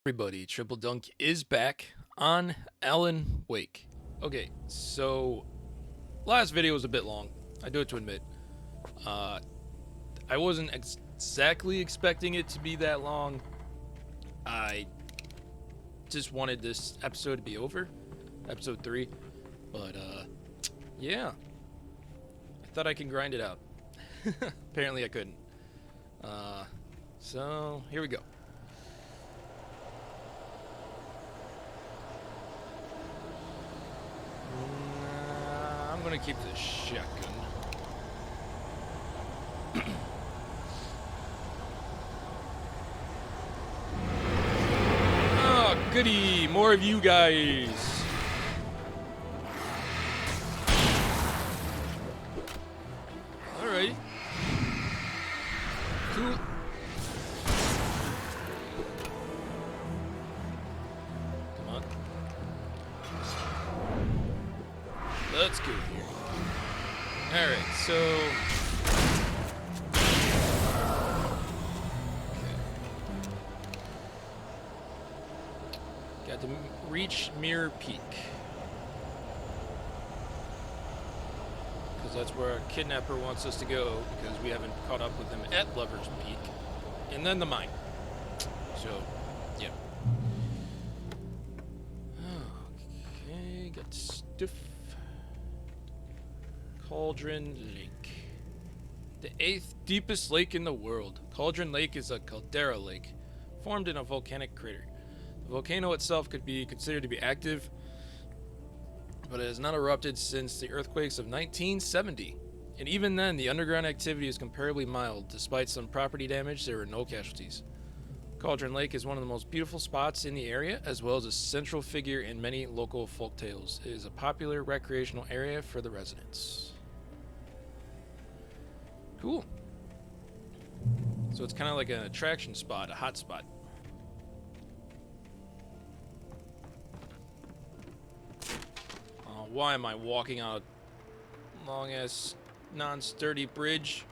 Everybody, Triple-Dunc is back on Alan Wake. Okay, so last video was a bit long. I do it to admit. Uh, I wasn't exactly expecting it to be that long. I just wanted this episode to be over, episode 3. But yeah, I thought I could grind it out. Apparently I couldn't. So here we go. I'm gonna keep this shotgun. Oh, goody! More of you guys. Alright. Cool. Come on. Let's go here. Alright, so... Okay. Got to reach Mirror Peak. Because that's where our kidnapper wants us to go, because we haven't caught up with him at Lover's Peak. And then the mine. So, yeah. Okay, got stuff. Cauldron Lake. The 8th deepest lake in the world. Cauldron Lake is a caldera lake formed in a volcanic crater. The volcano itself could be considered to be active, but it has not erupted since the earthquakes of 1970. And even then, the underground activity is comparably mild. Despite some property damage, there were no casualties. Cauldron Lake is one of the most beautiful spots in the area, as well as a central figure in many local folk tales. It is a popular recreational area for the residents. Cool. So it's kind of like an attraction spot, a hot spot. Why am I walking on a long-ass, non-sturdy bridge?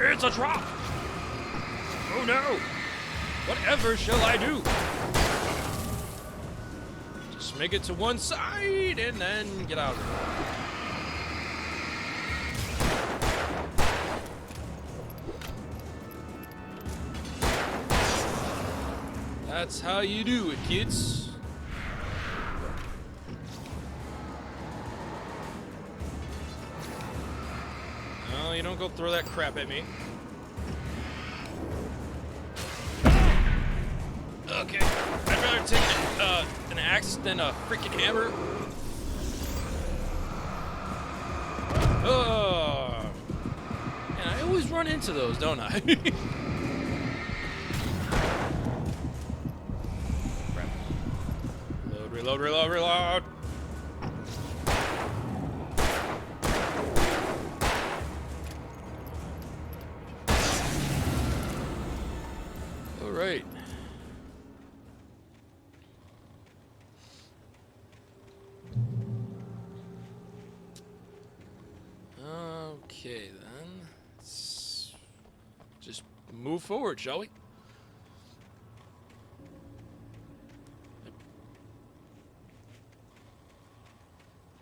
It's a drop! Oh no! Whatever shall I do? Just make it to one side and then get out of it. That's how you do it, kids. No, you don't go throw that crap at me. Okay, I'd rather take an axe than a freaking hammer. Oh, and I always run into those, don't I? Crap. Reload, reload, reload. All right. Okay, then. Let's just move forward, shall we?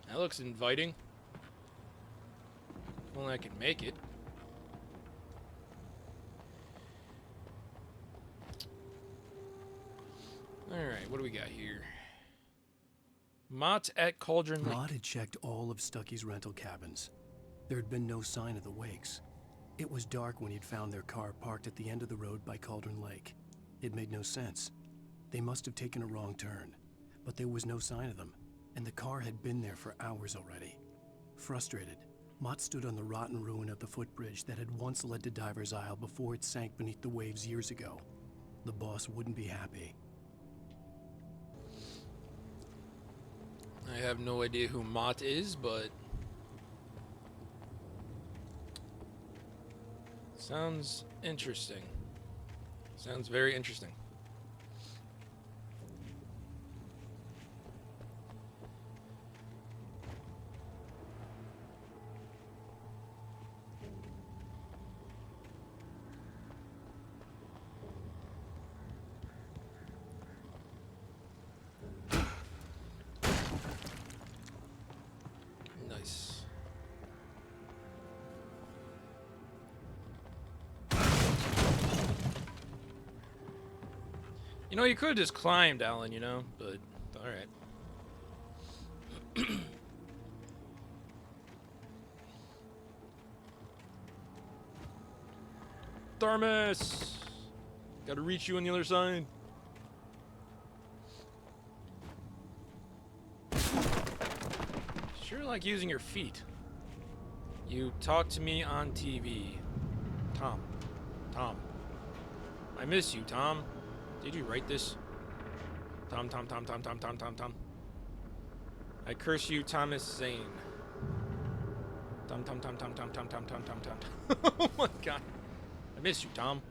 That looks inviting. If only I can make it. Alright, what do we got here? Mott at Cauldron Lake. Mott had checked all of Stucky's rental cabins. There had been no sign of the Wakes. It was dark when he'd found their car parked at the end of the road by Cauldron Lake. It made no sense. They must have taken a wrong turn, but there was no sign of them, and the car had been there for hours already. Frustrated, Mott stood on the rotten ruin of the footbridge that had once led to Diver's Isle before it sank beneath the waves years ago. The boss wouldn't be happy. I have no idea who Mott is, but sounds interesting. Sounds very interesting. You know, you could have just climbed, Alan, you know, but alright. Thermos! Gotta reach you on the other side. Sure like using your feet. You talk to me on TV. Tom. Tom. I miss you, Tom. Did you write this? Tom. I curse you, Thomas Zane. Tom. Oh my god. I miss you, Tom.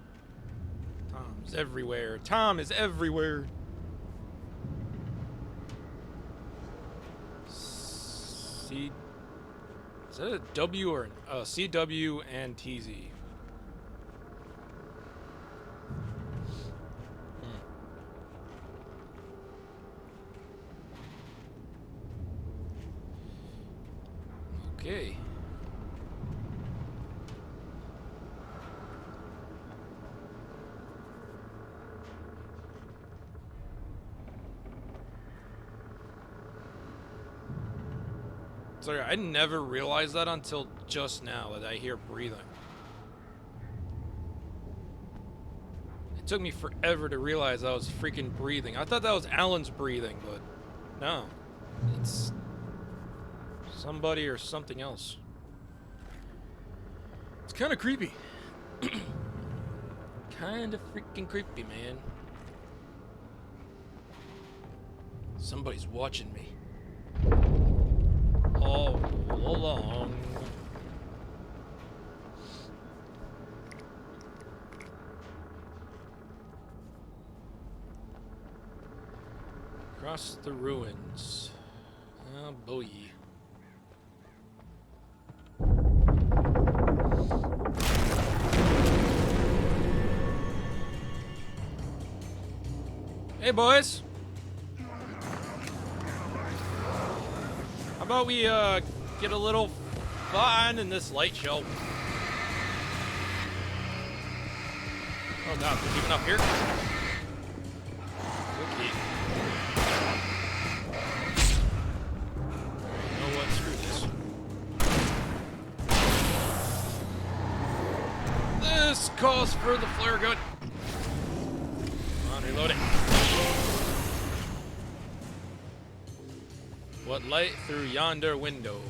Tom's everywhere. Tom is everywhere. C. Is that a W or an CW and TZ? Okay. Sorry, I never realized that until just now that I hear breathing. It took me forever to realize I was freaking breathing. I thought that was Alan's breathing, but no. It's somebody or something else. It's kind of creepy. Kind of freaking creepy, man. Somebody's watching me. All along. Across the ruins. Oh boy. Hey boys. How about we get a little fun in this light show? Oh god, there's even up here? Okay. You know what? Screw this. This calls for the flare gun. Come on, reload it. What light through yonder window?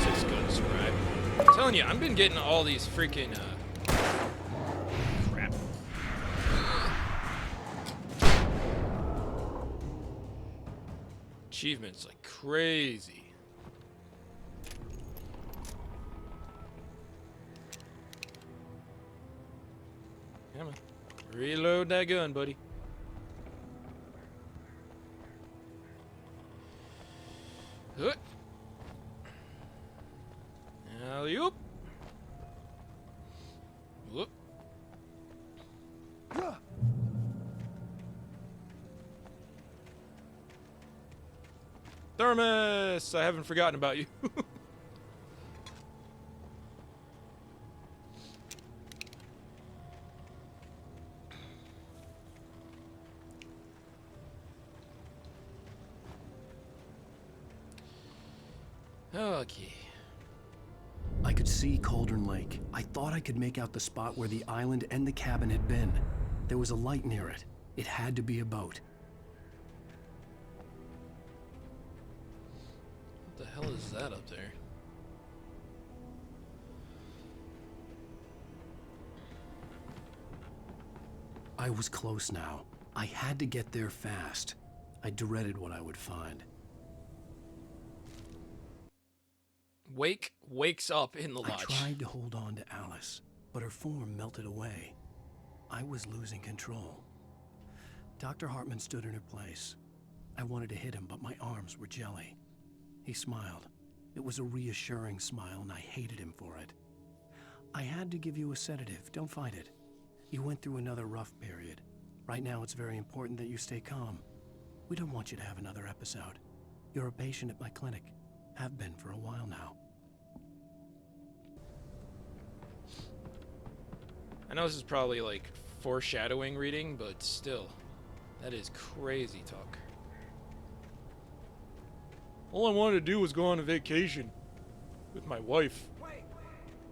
Six gun scribe. I'm telling you, I've been getting all these freaking crap. Achievements like crazy. Come on. Reload that gun, buddy. Huh. Alley-oop. Whoop. Thermos! I haven't forgotten about you. Okay. I could see Cauldron Lake. I thought I could make out the spot where the island and the cabin had been. There was a light near it. It had to be a boat. What the hell is that up there? I was close now. I had to get there fast. I dreaded what I would find. Wake wakes up in the I lodge. tried to hold on to Alice, but her form melted away. I was losing control. Dr. Hartman stood in her place. I wanted to hit him, but my arms were jelly. He smiled. It was a reassuring smile, and I hated him for it. I had to give you a sedative. Don't fight it. You went through another rough period. Right now, it's very important that you stay calm. We don't want you to have another episode. You're a patient at my clinic. Have been for a while now. I know this is probably like foreshadowing reading, but still, that is crazy talk. All I wanted to do was go on a vacation with my wife. Wait!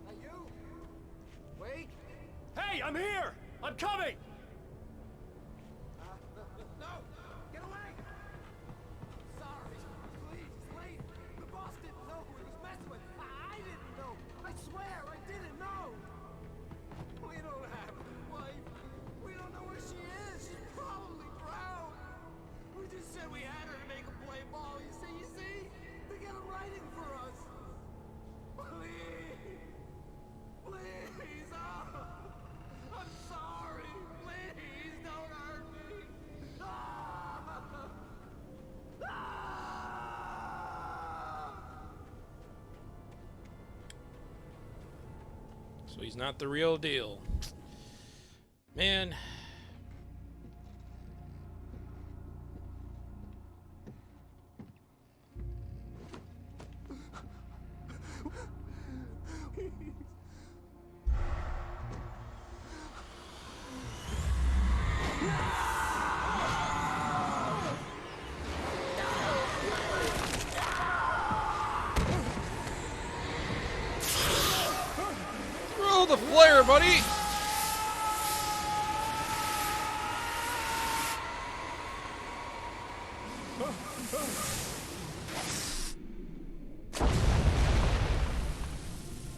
Are you? Wait! Hey, I'm here! I'm coming! No! Get away! Sorry. Please, it's late. The boss didn't know who he was messing with. I didn't know. I swear, I didn't know. We don't have his wife. We don't know where she is. She's probably drowned. We just said we had her to make him play ball. You see? They get him writing for us. Please. Please. Oh. I'm sorry. Please don't hurt me. Ah! Ah! So he's not the real deal. Man. Throw the flare, buddy!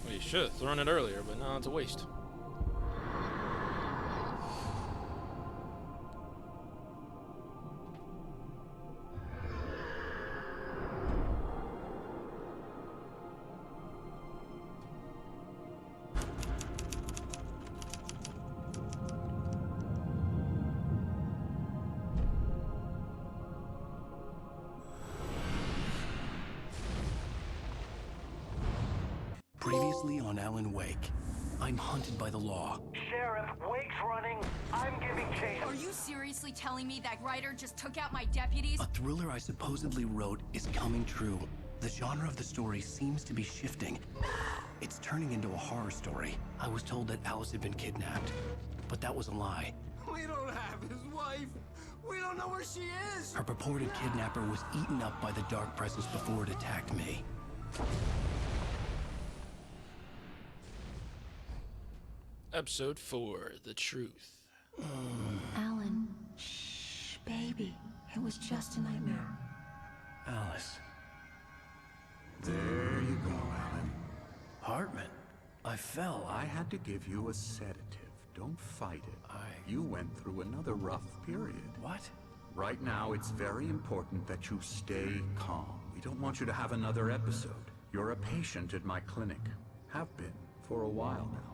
Well, you should have thrown it earlier, but now it's a waste. Previously on Alan Wake, I'm hunted by the law. Sheriff, Wake's running. I'm giving chase. Are you seriously telling me that writer just took out my deputies? A thriller I supposedly wrote is coming true. The genre of the story seems to be shifting. It's turning into a horror story. I was told that Alice had been kidnapped, but that was a lie. We don't have his wife. We don't know where she is. Her purported kidnapper was eaten up by the dark presence before it attacked me. Episode 4, The Truth. Alan, shh, baby. It was just a nightmare. Alice. There you go, Alan. Hartman. I fell. I had to give you a sedative. Don't fight it. You went through another rough period. What? Right now, it's very important that you stay calm. We don't want you to have another episode. You're a patient at my clinic. Have been for a while now.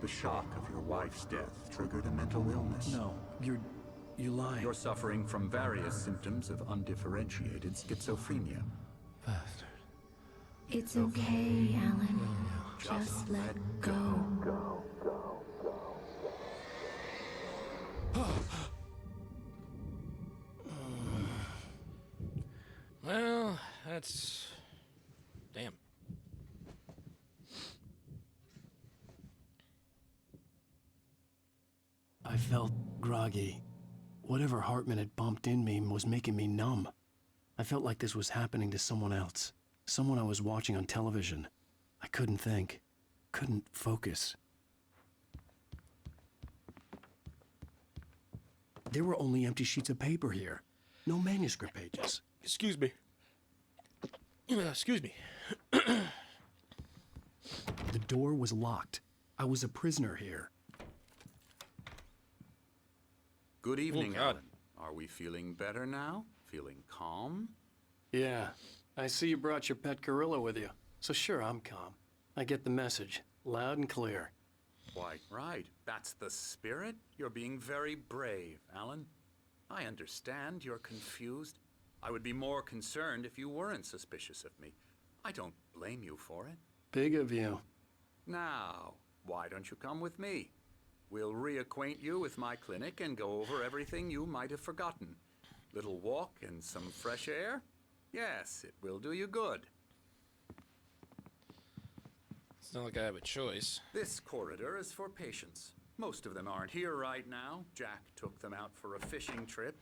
The shock of your wife's death triggered a mental illness. No, you lied. You're suffering from various symptoms of undifferentiated schizophrenia. Bastard. It's okay, Alan. Just let go. Well, that's... damn. I felt groggy. Whatever Hartman had bumped in me was making me numb. I felt like this was happening to someone else. Someone I was watching on television. I couldn't think. Couldn't focus. There were only empty sheets of paper here. No manuscript pages. Excuse me. Excuse me. The door was locked. I was a prisoner here. Good evening, God. Alan. Are we feeling better now? Feeling calm? Yeah. I see you brought your pet gorilla with you. So sure, I'm calm. I get the message. Loud and clear. Quite right. That's the spirit. You're being very brave, Alan. I understand you're confused. I would be more concerned if you weren't suspicious of me. I don't blame you for it. Big of you. Now, why don't you come with me? We'll reacquaint you with my clinic and go over everything you might have forgotten. Little walk and some fresh air? Yes, it will do you good. It's not like I have a choice. This corridor is for patients. Most of them aren't here right now. Jack took them out for a fishing trip,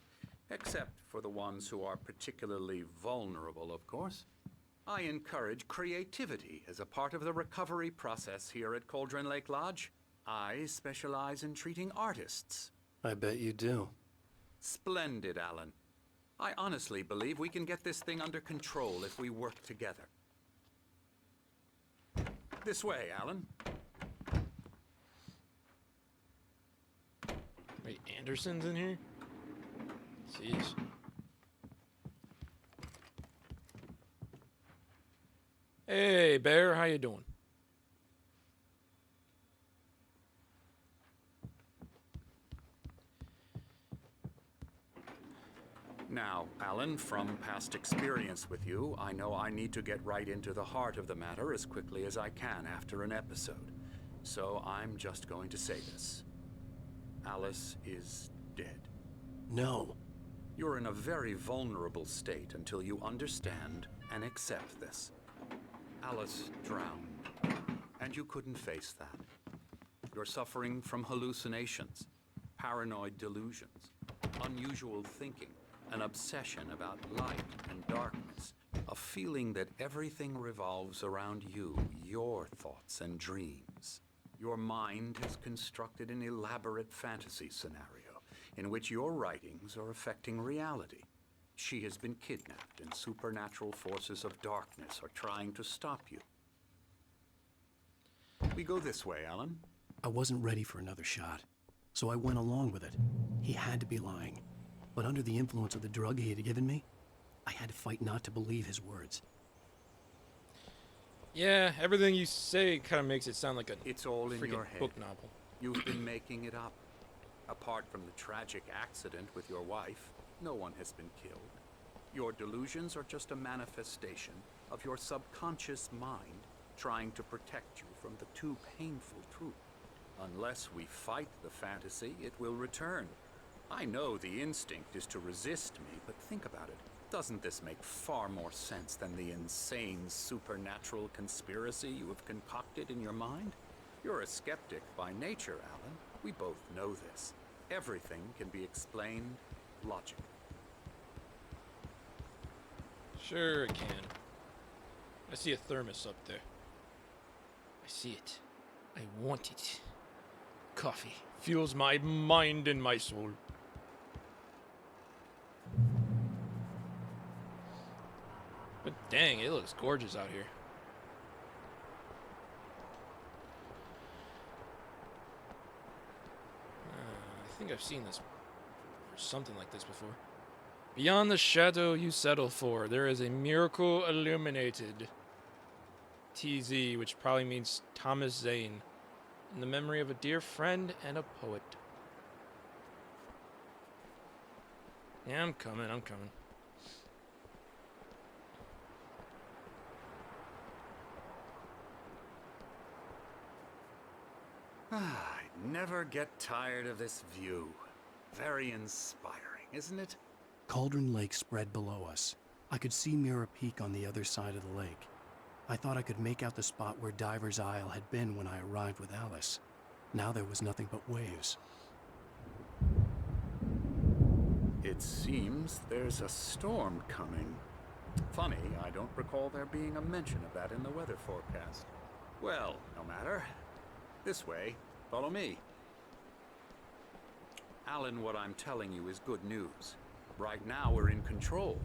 except for the ones who are particularly vulnerable, of course. I encourage creativity as a part of the recovery process here at Cauldron Lake Lodge. I specialize in treating artists. I bet you do. Splendid, Alan. I honestly believe we can get this thing under control if we work together. This way, Alan. Wait, Anderson's in here? Jeez. Hey, Bear, how you doing? Now, Alan, from past experience with you, I know I need to get right into the heart of the matter as quickly as I can after an episode. So I'm just going to say this. Alice is dead. No. You're in a very vulnerable state until you understand and accept this. Alice drowned, and you couldn't face that. You're suffering from hallucinations, paranoid delusions, unusual thinking, an obsession about light and darkness, a feeling that everything revolves around you, your thoughts and dreams. Your mind has constructed an elaborate fantasy scenario in which your writings are affecting reality. She has been kidnapped, and supernatural forces of darkness are trying to stop you. We go this way, Alan. I wasn't ready for another shot, so I went along with it. He had to be lying. But under the influence of the drug he had given me, I had to fight not to believe his words. Yeah, everything you say kind of makes it sound like a It's all in freaking your head. book novel. You've been making it up. Apart from the tragic accident with your wife, no one has been killed. Your delusions are just a manifestation of your subconscious mind trying to protect you from the too painful truth. Unless we fight the fantasy, it will return. I know the instinct is to resist me, but think about it. Doesn't this make far more sense than the insane supernatural conspiracy you have concocted in your mind? You're a skeptic by nature, Alan. We both know this. Everything can be explained logically. Sure it can. I see a thermos up there. I see it. I want it. Coffee fuels my mind and my soul. But dang, it looks gorgeous out here. I think I've seen this or something like this before. Beyond the shadow you settle for, there is a miracle illuminated. TZ, which probably means Thomas Zane, in the memory of a dear friend and a poet. Yeah, I'm coming. I never get tired of this view. Very inspiring, isn't it? Cauldron Lake spread below us. I could see Mirror Peak on the other side of the lake. I thought I could make out the spot where Diver's Isle had been when I arrived with Alice. Now there was nothing but waves. It seems there's a storm coming. Funny, I don't recall there being a mention of that in the weather forecast. Well, no matter. This way. Follow me. Alan, what I'm telling you is good news. Right now, we're in control.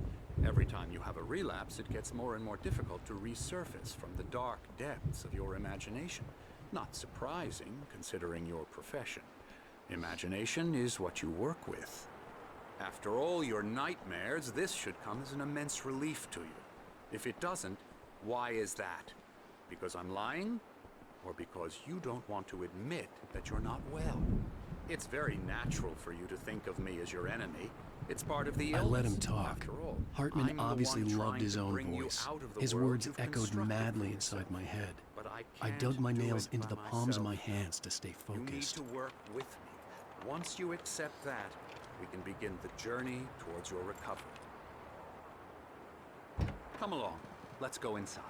Every time you have a relapse, it gets more and more difficult to resurface from the dark depths of your imagination. Not surprising, considering your profession. Imagination is what you work with. After all your nightmares, this should come as an immense relief to you. If it doesn't, why is that? Because I'm lying? Or because you don't want to admit that you're not well? It's very natural for you to think of me as your enemy. It's part of the I let him illness, talk. after all. Hartman I'm the obviously one loved trying his to own bring you voice. out of the His world words you've echoed constructed madly for inside yourself. my head. But I can't dug my do nails it into by the palms of my myself. hands to stay You need focused. to work with me. Once you accept that, we can begin the journey towards your recovery. Come along. Let's go inside.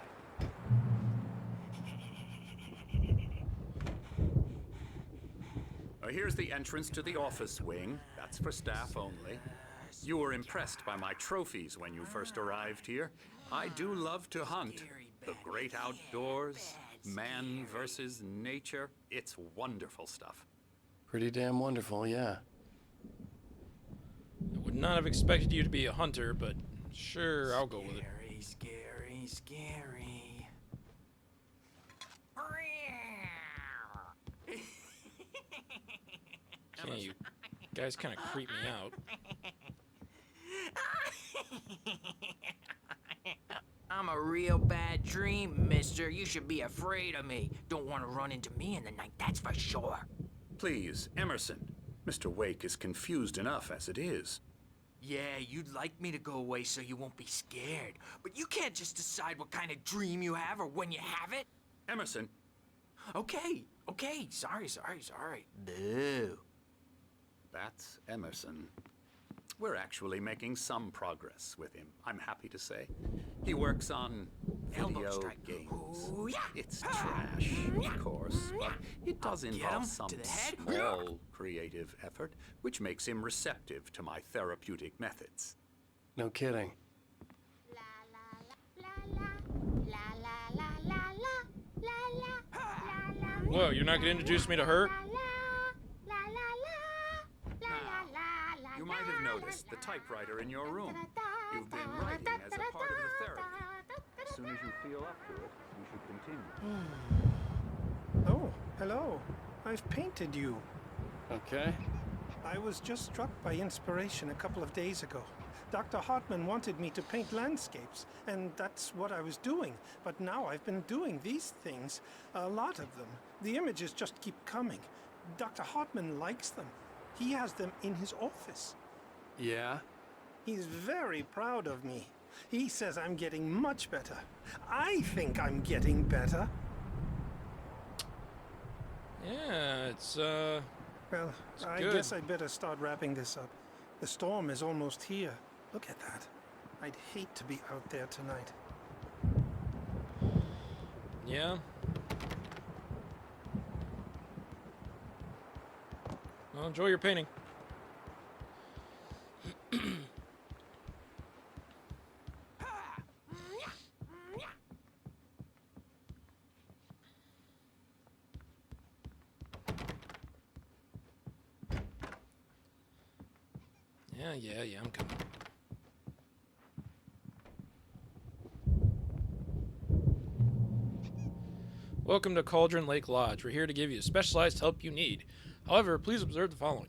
Here's the entrance to the office wing. That's for staff only. You were impressed by my trophies when you first arrived here. I do love to hunt. The great outdoors, man versus nature. It's wonderful stuff. Pretty damn wonderful, yeah. I would not have expected you to be a hunter, but sure, I'll go with it. Scary, scary. Yeah, you guys kind of creep me out. I'm a real bad dream, mister. You should be afraid of me. Don't want to run into me in the night, that's for sure. Please, Emerson. Mr. Wake is confused enough as it is. Yeah, you'd like me to go away so you won't be scared. But you can't just decide what kind of dream you have or when you have it. Emerson, Okay. Sorry. Boo. that's Emerson. We're actually making some progress with him, I'm happy to say. He works on Elbow video strike. games. Ooh, yeah. It's trash, of course, but it does Get involve him some to the head. small creative effort, which makes him receptive to my therapeutic methods. No kidding. Whoa, you're not gonna introduce me to her? You might have noticed the typewriter in your room. You've been writing as a part of the therapy. As soon as you feel up to it, you should continue. Oh, hello. I've painted you. Okay. I was just struck by inspiration a couple of days ago. Dr. Hartman wanted me to paint landscapes, and that's what I was doing. But now I've been doing these things, a lot of them. The images just keep coming. Dr. Hartman likes them. He has them in his office. Yeah? He's very proud of me. He says I'm getting much better. I think I'm getting better. Yeah, it's Well, I good. guess I'd better start wrapping this up. The storm is almost here. Look at that. I'd hate to be out there tonight. yeah. Well, enjoy your painting. Yeah, I'm coming. Welcome to Cauldron Lake Lodge. We're here to give you the specialized help you need. However, please observe the following.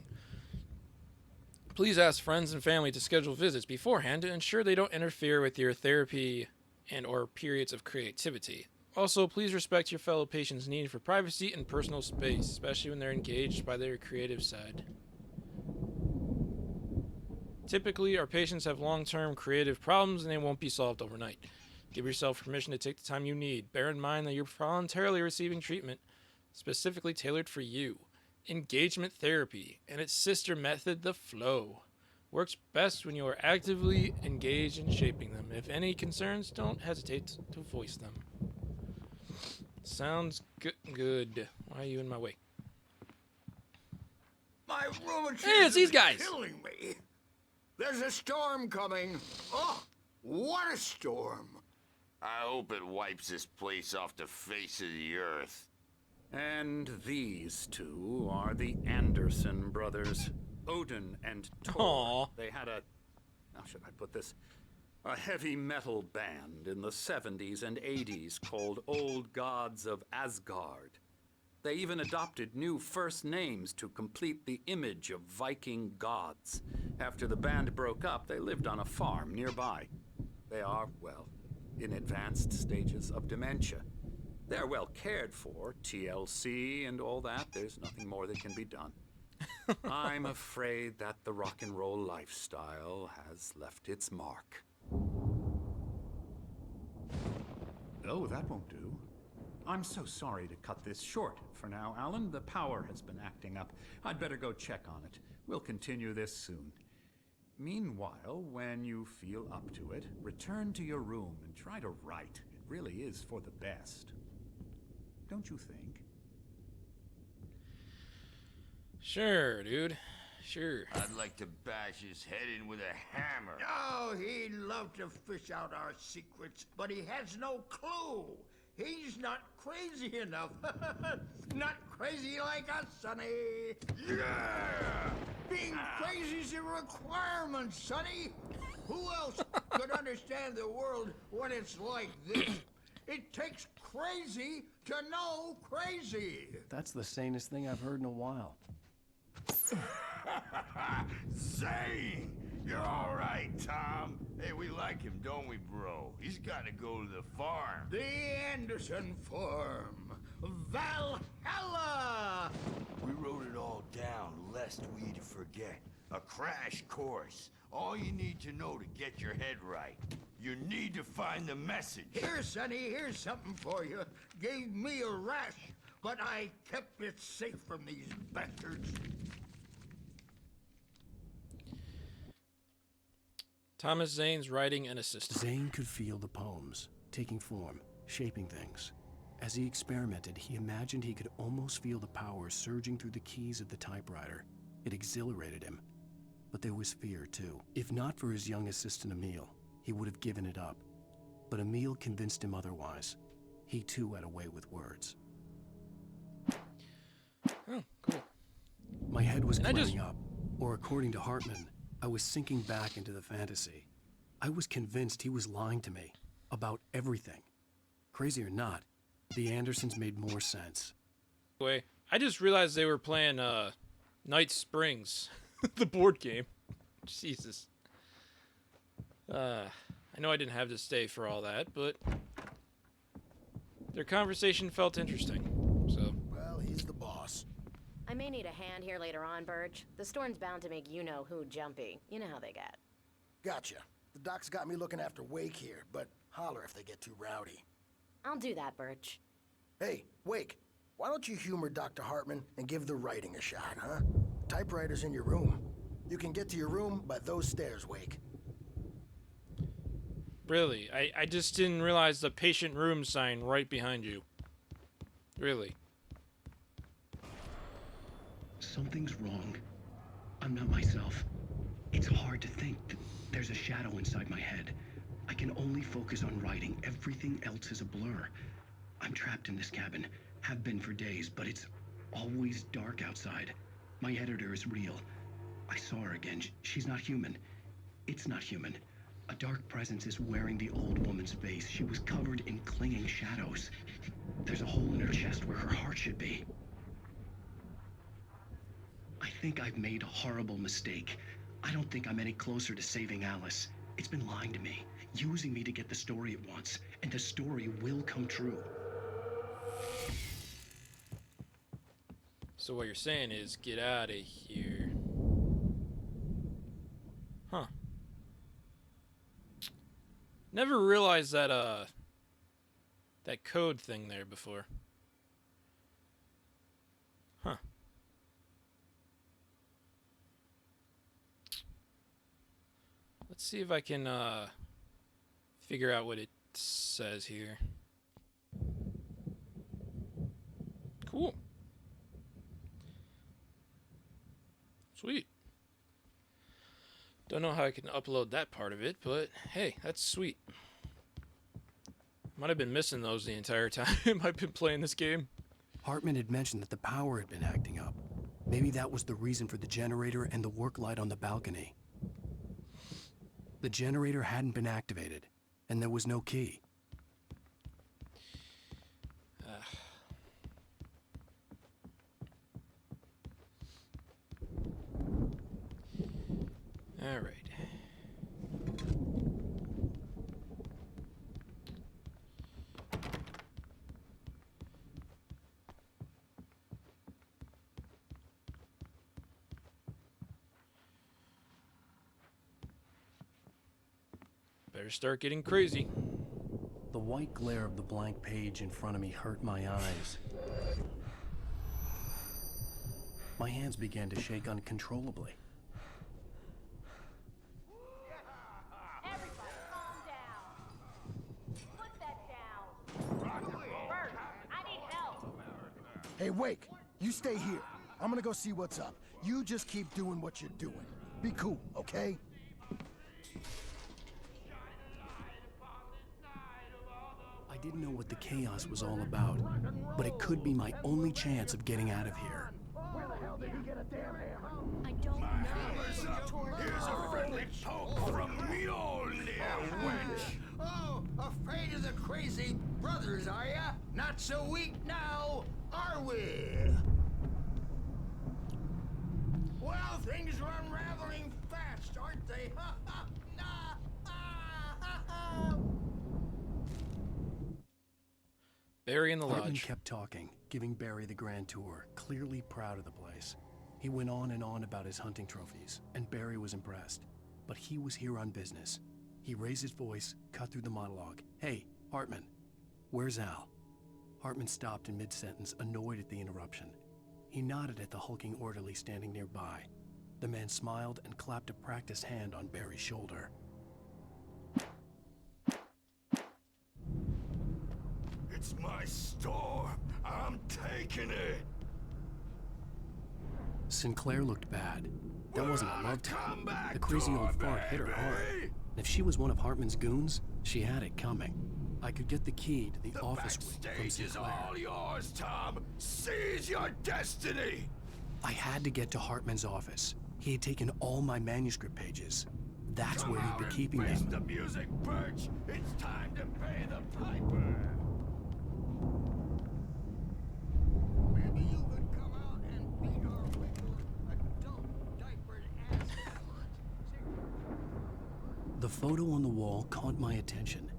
Please ask friends and family to schedule visits beforehand to ensure they don't interfere with your therapy and or periods of creativity. Also, please respect your fellow patients' need for privacy and personal space, especially when they're engaged by their creative side. Typically, our patients have long-term creative problems and they won't be solved overnight. Give yourself permission to take the time you need. Bear in mind that you're voluntarily receiving treatment specifically tailored for you. Engagement therapy and its sister method, the flow, works best when you are actively engaged in shaping them. If any concerns, don't hesitate to voice them. Sounds good. Why are you in my way? My rheumatism Hey, it's these is guys. killing me. There's a storm coming. Oh, what a storm. I hope it wipes this place off the face of the earth. And these two are the Anderson brothers, Odin and Tor. Aw. They had how should I put this? A heavy metal band in the 70s and 80s called Old Gods of Asgard. They even adopted new first names to complete the image of Viking gods. After the band broke up, they lived on a farm nearby. They are, well, in advanced stages of dementia. They're well cared for, TLC and all that. There's nothing more that can be done. I'm afraid that the rock and roll lifestyle has left its mark. Oh, that won't do. I'm so sorry to cut this short for now, Alan. The power has been acting up. I'd better go check on it. We'll continue this soon. Meanwhile, when you feel up to it, return to your room and try to write. It really is for the best. Don't you think? Sure, dude. Sure. I'd like to bash his head in with a hammer. Oh, he'd love to fish out our secrets, but he has no clue. He's not crazy enough. Not crazy like us, Sonny. Yeah! Being crazy's a requirement, Sonny. Who else could understand the world when it's like this? It takes crazy to know crazy. That's the sanest thing I've heard in a while. Zane! You're all right, Tom. Hey, we like him, don't we, bro? He's got to go to the farm. The Anderson Farm. Valhalla! We wrote it all down, lest we forget. A crash course. All you need to know to get your head right. You need to find the message. Here, Sonny, here's something for you. Gave me a rash, but I kept it safe from these bastards. Thomas Zane's writing and assistant. Zane could feel the poems, taking form, shaping things. As he experimented, he imagined he could almost feel the power surging through the keys of the typewriter. It exhilarated him. But there was fear, too. If not for his young assistant, Emil, he would have given it up. But Emil convinced him otherwise. He, too, had a way with words. Oh, cool. My head was clearing up, or according to Hartman, I was sinking back into the fantasy. I was convinced he was lying to me about everything. Crazy or not, the Andersons made more sense. Anyway, I just realized they were playing Night Springs, the board game. Jesus. I know I didn't have to stay for all that, but their conversation felt interesting. So. Well, he's the boss. I may need a hand here later on, Burge. The storm's bound to make you-know-who jumpy. You know how they get. Gotcha. The doc's got me looking after Wake here, but holler if they get too rowdy. I'll do that, Birch. Hey, Wake, why don't you humor Dr. Hartman and give the writing a shot, huh? Typewriter's in your room. You can get to your room by those stairs, Wake. Really? I just didn't realize the patient room sign right behind you. Really? Something's wrong. I'm not myself. It's hard to think. There's a shadow inside my head. I can only focus on writing. Everything else is a blur. I'm trapped in this cabin. Have been for days, but it's always dark outside. My editor is real. I saw her again. She's not human. It's not human. A dark presence is wearing the old woman's face. She was covered in clinging shadows. There's a hole in her chest where her heart should be. I think I've made a horrible mistake. I don't think I'm any closer to saving Alice. It's been lying to me, using me to get the story it wants, and the story will come true. So what you're saying is, get out of here. Huh. Never realized that, that code thing there before. Huh. Let's see if I can, figure out what it says here. Cool. Sweet. Don't know how I can upload that part of it, but hey, that's sweet. Might have been missing those the entire time I've been playing this game. Hartman had mentioned that the power had been acting up. Maybe that was the reason for the generator and the work light on the balcony. The generator hadn't been activated, and there was no key. All right. Better start getting crazy. The white glare of the blank page in front of me hurt my eyes. My hands began to shake uncontrollably. Everybody, calm down. Put that down. Bert, I need help. Hey, Wake, you stay here. I'm gonna go see what's up. You just keep doing what you're doing. Be cool, okay? I didn't know what the chaos was all about, but it could be my only chance of getting out of here. Where the hell did he get a damn hammer? I don't know. Here's a friendly poke from Mjolnir, wench! Oh, afraid of the crazy brothers, are ya? Not so weak now, are we? Well, things are unraveling fast, aren't they? Ha ha! Nah! Ah, ha, ha. Barry in the Hartman lodge. kept talking, giving Barry the grand tour, clearly proud of the place. He went on and on about his hunting trophies, and Barry was impressed. But he was here on business. He raised his voice, cut through the monologue. Hey, Hartman, where's Al? Hartman stopped in mid-sentence, annoyed at the interruption. He nodded at the hulking orderly standing nearby. The man smiled and clapped a practiced hand on Barry's shoulder. It's my store. I'm taking it. Sinclair looked bad. That wasn't a love tap. Come back, The crazy old fart hit her baby. hard. And if she was one of Hartman's goons, she had it coming. I could get the key to the office wing from Backstage is Sinclair. all yours, Tom. Seize your destiny. I had to get to Hartman's office. He had taken all my manuscript pages. That's Come where he'd out been and keeping face them. the music, Birch. It's time to pay the piper. Maybe you could come out and beat our regular adult diapered ass. The photo on the wall caught my attention.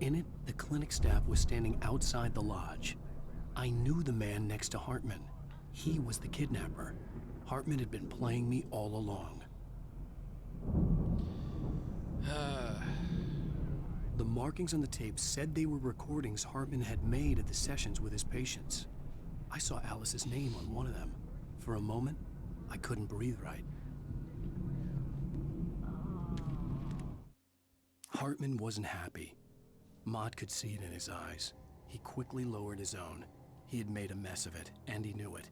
In it, the clinic staff was standing outside the lodge. I knew the man next to Hartman. He was the kidnapper. Hartman had been playing me all along. The markings on the tape said they were recordings Hartman had made at the sessions with his patients. I saw Alice's name on one of them. For a moment, I couldn't breathe right. Hartman wasn't happy. Mott could see it in his eyes. He quickly lowered his own. He had made a mess of it, and he knew it.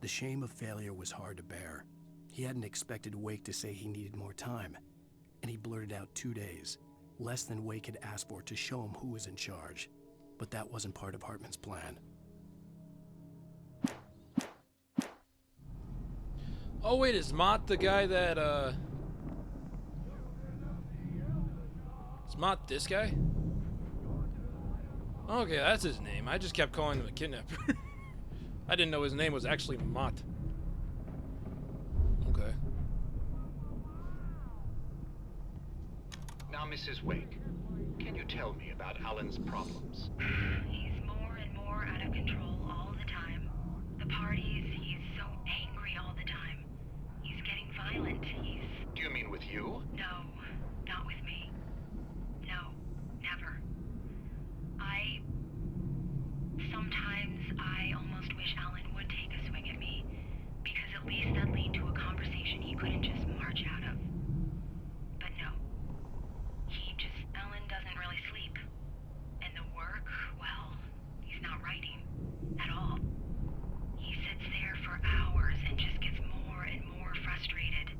The shame of failure was hard to bear. He hadn't expected Wake to say he needed more time, and he blurted out 2 days, less than Wake had asked for to show him who was in charge. But that wasn't part of Hartman's plan. Oh wait, is Mott the guy that is Mott this guy? Okay, that's his name. I just kept calling him a kidnapper. I didn't know his name was actually Mott. Okay. Now, Mrs. Wake, can you tell me about Alan's problems? He's more and more out of control all the time. The parties, he's so angry all the time. He's getting violent. Do you mean with you? No, not with me. No, never. Sometimes I almost wish Alan would take a swing at me, because at least that'd lead to a conversation he couldn't just march out of. But no. Alan doesn't really sleep. And the work, well, he's not writing at all. He sits there for hours and just gets more and more frustrated.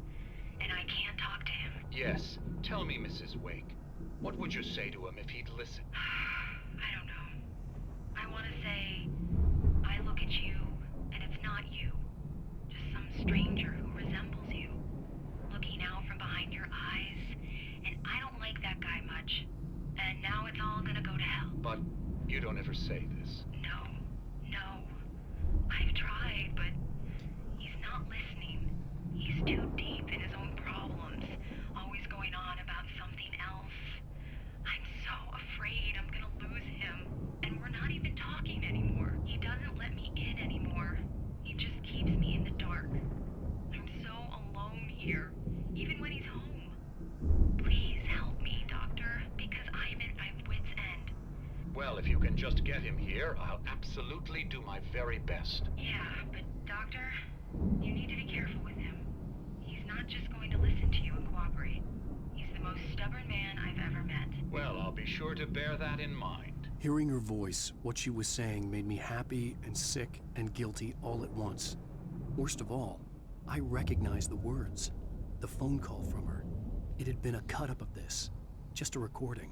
And I can't talk to him. Yes. Tell me, Mrs. Wake. What would you say to him if he'd listen? I don't know. I want to say, I look at you, and it's not you. Just some stranger who resembles you. Looking out from behind your eyes, and I don't like that guy much. And now it's all gonna go to hell. But you don't ever say this. No. I've tried, but he's not listening. He's too deep in his own problems, always going on about something else. I'm so afraid I'm gonna lose him. And we're not even talking anymore. He doesn't let me in anymore. He just keeps me in the dark. I'm so alone here, even when he's home. Please help me, Doctor. can just get him here, I'll absolutely do my very best. Yeah, but Doctor, you need to be careful with him. He's not just going to listen to you and cooperate. He's the most stubborn man I've ever met. Well, I'll be sure to bear that in mind. Hearing her voice, what she was saying made me happy and sick and guilty all at once. Worst of all, I recognized the words. The phone call from her. It had been a cut-up of this. Just a recording.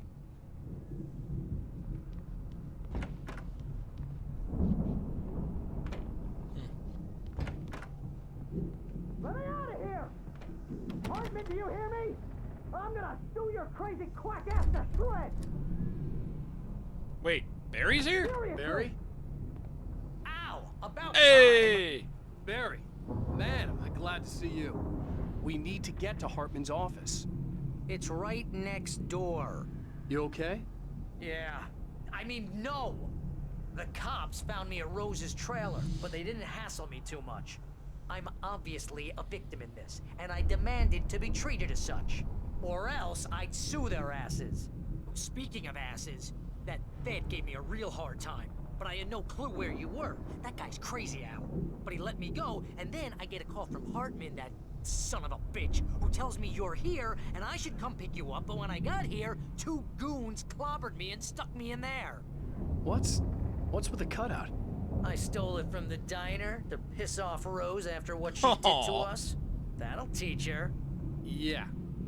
Let me out of here! Hartman, do you hear me? I'm gonna stew your crazy quack ass to shreds! Wait, Barry's here? Seriously. Barry? Ow! About Hey! time. Barry, man, am I glad to see you. We need to get to Hartman's office. It's right next door. You okay? Yeah. I mean, no! The cops found me at Rose's trailer, but they didn't hassle me too much. I'm obviously a victim in this, and I demanded to be treated as such. Or else I'd sue their asses. Speaking of asses, that Fed gave me a real hard time, but I had no clue where you were. That guy's crazy, Al. But he let me go, and then I get a call from Hartman, that son of a bitch, who tells me you're here, and I should come pick you up, but when I got here, 2 goons clobbered me and stuck me in there. What's with the cutout? I stole it from the diner to piss off Rose after what she did to us. That'll teach her. Yeah,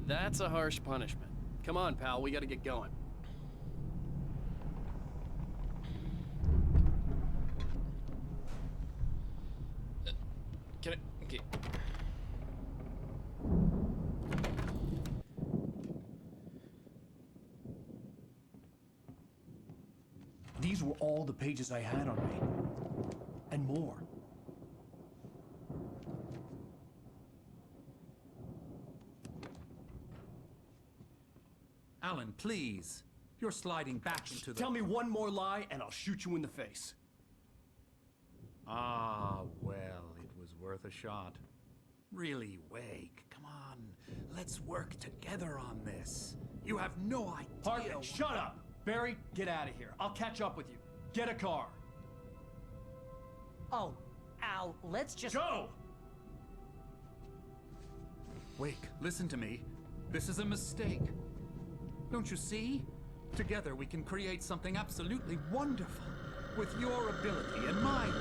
that's a harsh punishment. Come on, pal, we gotta get going. Can I? Okay. These were all the pages I had on me. And more. Alan, please. You're sliding back into the... Tell me one more lie and I'll shoot you in the face. Ah, well, it was worth a shot. Really, Wake, come on. Let's work together on this. You have no idea... Hartman, shut up! Barry, get out of here. I'll catch up with you. Get a car. Oh, Al, let's just... Go! Wake, listen to me. This is a mistake. Don't you see? Together we can create something absolutely wonderful. With your ability and mine.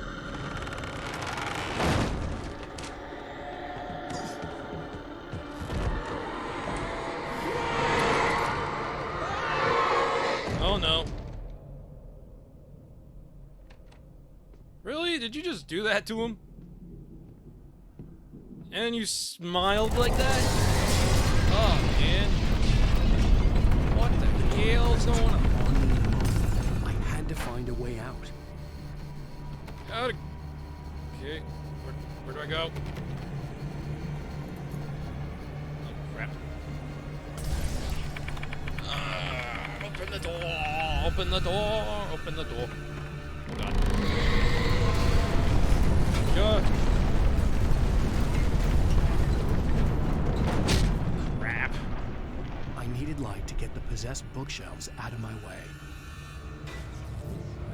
Oh no. Really? Did you just do that to him? And you smiled like that? Oh man. What the hell's going on? I had to find a way out. Gotta... Okay. Where do I go? Oh crap. Open the door! Open the door! Open the door. God. God. Crap. I needed light to get the possessed bookshelves out of my way.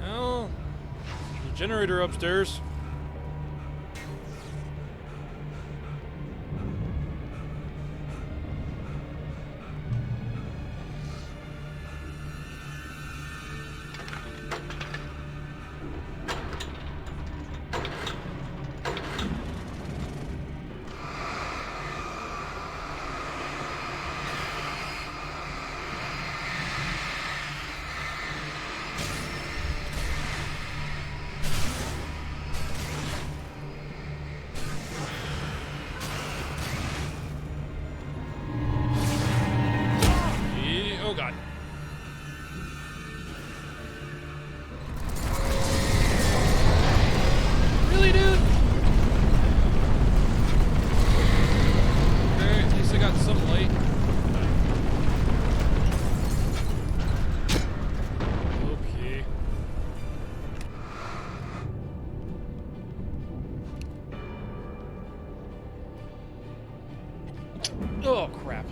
Well, there's a generator upstairs. Oh god. Really, dude? Okay, at least I got some light. Okay. Oh crap.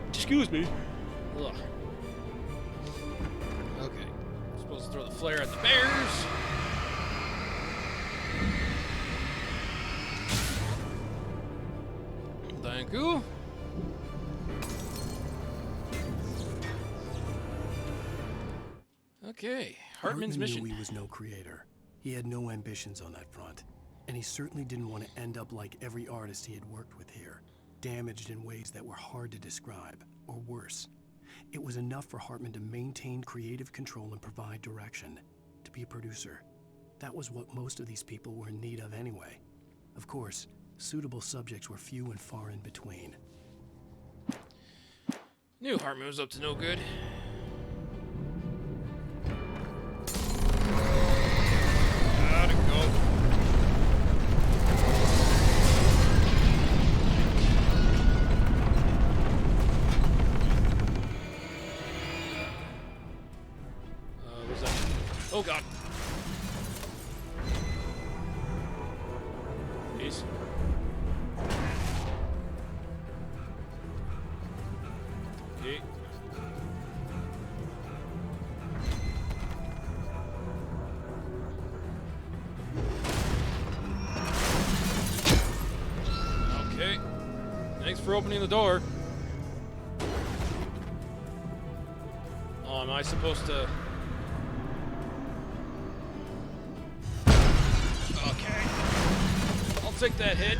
Excuse me. Ugh. throw the flare at the bears. Thank you. Okay, Hartman's mission. Knew he was no creator. He had no ambitions on that front. And he certainly didn't want to end up like every artist he had worked with here, damaged in ways that were hard to describe, or worse. It was enough for Hartman to maintain creative control and provide direction, to be a producer. That was what most of these people were in need of anyway. Of course, suitable subjects were few and far in between. Knew Hartman was up to no good. Gotta go. What's that? Oh god. Peace. Okay. Okay. Thanks for opening the door. Oh, am I supposed to... Okay. I'll take that hit.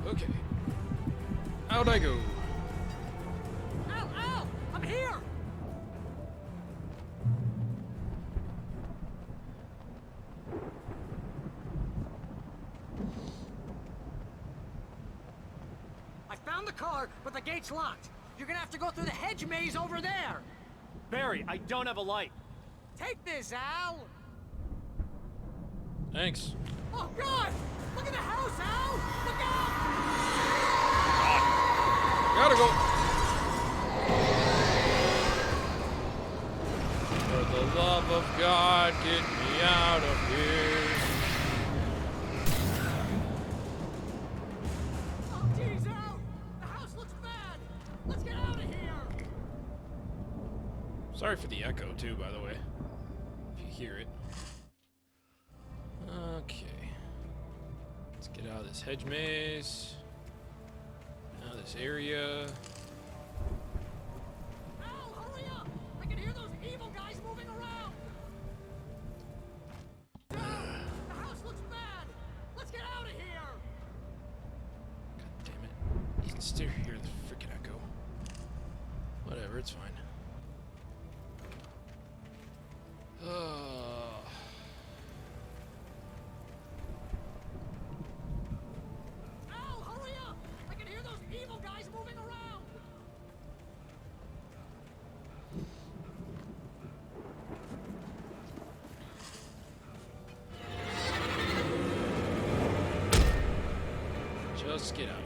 Okay. How'd I go? Al! Al! I'm here! I found the car, but the gate's locked. You're gonna have to go through the hedge maze over there. Barry, I don't have a light. Take this, Al! Thanks. Oh, God! Look at the house, Al! Look out! Gotta go. For the love of God, get me out of here. Oh, geez, Al! The house looks bad! Let's get out of here! Sorry for the echo, too, by the way. If you hear it. Okay. Let's get out of this hedge maze. Out of this area. Al, hurry up! I can hear those evil guys moving around! Al, the house looks bad! Let's get out of here! God damn it. You can still hear the freaking echo. Whatever, it's fine. Al, hurry up! I can hear those evil guys moving around! Just get out of here.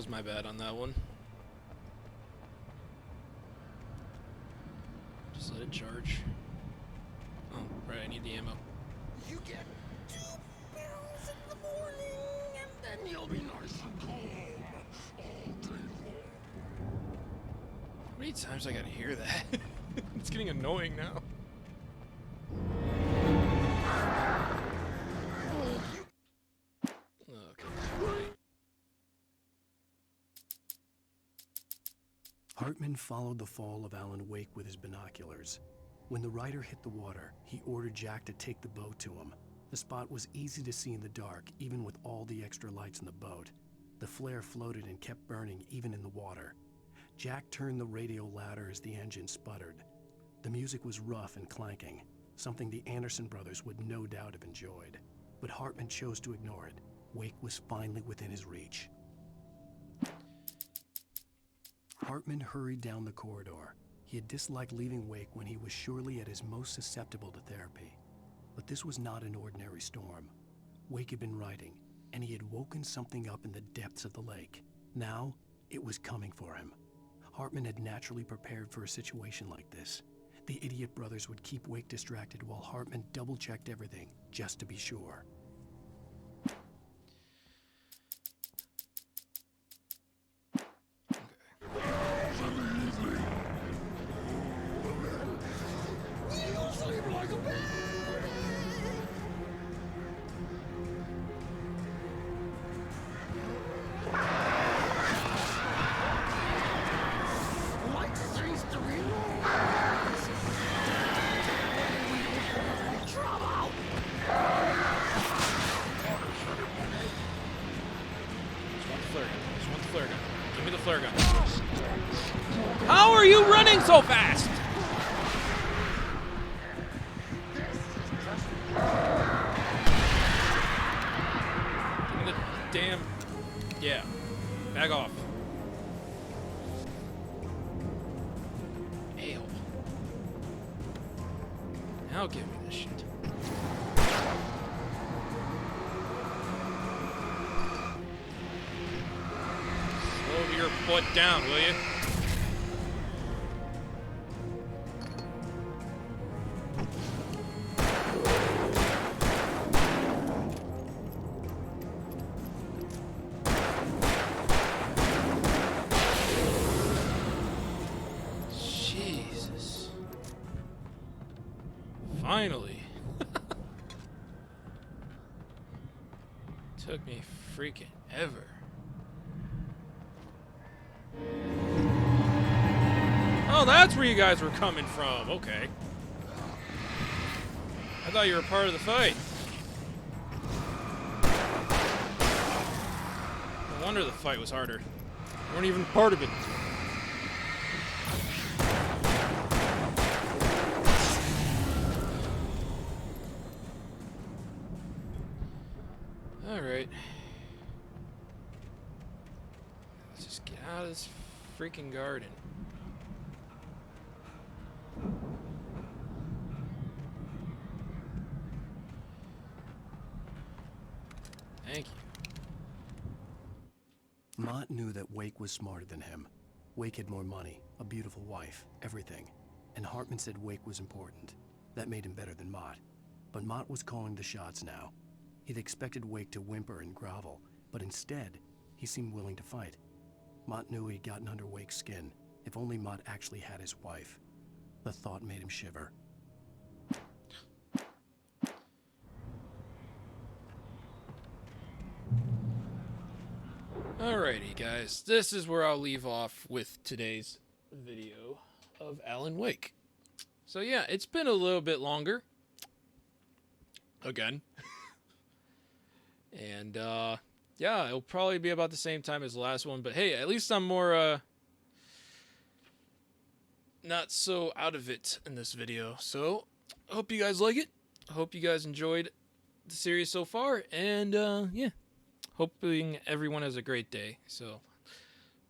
was my bad on that one. Just let it charge. Oh, right, I need the ammo. You get 2 pills in the morning, and then you'll be nice and calm all day long. How many times I gotta hear that? It's getting annoying now. Hartman followed the fall of Alan Wake with his binoculars. When the rider hit the water, he ordered Jack to take the boat to him. The spot was easy to see in the dark, even with all the extra lights in the boat. The flare floated and kept burning even in the water. Jack turned the radio louder as the engine sputtered. The music was rough and clanking, something the Anderson brothers would no doubt have enjoyed. But Hartman chose to ignore it. Wake was finally within his reach. Hartman hurried down the corridor. He had disliked leaving Wake when he was surely at his most susceptible to therapy. But this was not an ordinary storm. Wake had been writing, and he had woken something up in the depths of the lake. Now, it was coming for him. Hartman had naturally prepared for a situation like this. The idiot brothers would keep Wake distracted while Hartman double-checked everything, just to be sure. How are you running so fast? Give me the damn... Yeah. Back off. Ew. Now give me this shit. Slow your butt down, will you? Finally. Took me freaking ever. Oh, that's where you guys were coming from. Okay. I thought you were part of the fight. No wonder the fight was harder. You weren't even part of it. Alright. Let's just get out of this freaking garden. Thank you. Mott knew that Wake was smarter than him. Wake had more money, a beautiful wife, everything. And Hartman said Wake was important. That made him better than Mott. But Mott was calling the shots now. He'd expected Wake to whimper and grovel, but instead, he seemed willing to fight. Mott knew he'd gotten under Wake's skin. If only Mott actually had his wife. The thought made him shiver. Alrighty, guys. This is where I'll leave off with today's video of Alan Wake. So yeah, it's been a little bit longer. Again. And, yeah, it'll probably be about the same time as the last one. But hey, at least I'm more, not so out of it in this video. So, I hope you guys like it. I hope you guys enjoyed the series so far. And, yeah. Hoping everyone has a great day. So,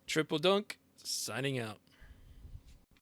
Triple-Dunc, signing out.